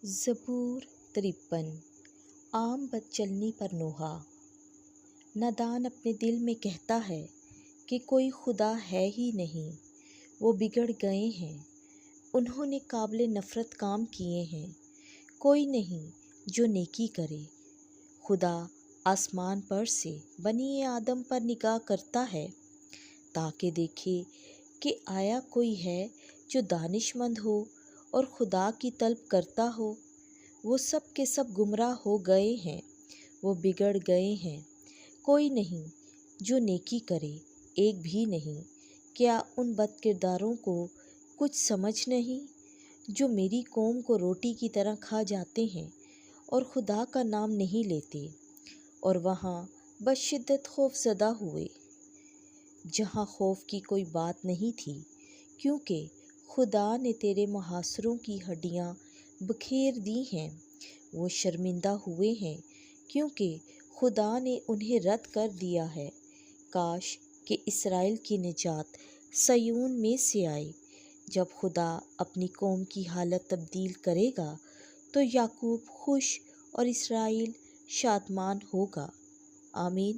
زبور 53 عام بد چلنی پر نوحہ۔ نادان اپنے دل میں کہتا ہے کہ کوئی خدا ہے ہی نہیں، وہ بگڑ گئے ہیں، انہوں نے قابل نفرت کام کیے ہیں، کوئی نہیں جو نیکی کرے۔ خدا آسمان پر سے بنی آدم پر نگاہ کرتا ہے تاکہ دیکھے کہ آیا کوئی ہے جو دانش مند ہو اور خدا کی طلب کرتا ہو۔ وہ سب کے سب گمراہ ہو گئے ہیں، وہ بگڑ گئے ہیں، کوئی نہیں جو نیکی کرے، ایک بھی نہیں۔ کیا ان بد کرداروں کو کچھ سمجھ نہیں جو میری قوم کو روٹی کی طرح کھا جاتے ہیں اور خدا کا نام نہیں لیتے، اور وہاں بشدت خوف زدہ ہوئے جہاں خوف کی کوئی بات نہیں تھی، کیونکہ خدا نے تیرے محاصروں کی ہڈیاں بکھیر دی ہیں۔ وہ شرمندہ ہوئے ہیں کیونکہ خدا نے انہیں رد کر دیا ہے۔ کاش کہ اسرائیل کی نجات صیون میں سے آئے۔ جب خدا اپنی قوم کی حالت تبدیل کرے گا تو یعقوب خوش اور اسرائیل شادمان ہوگا۔ آمین۔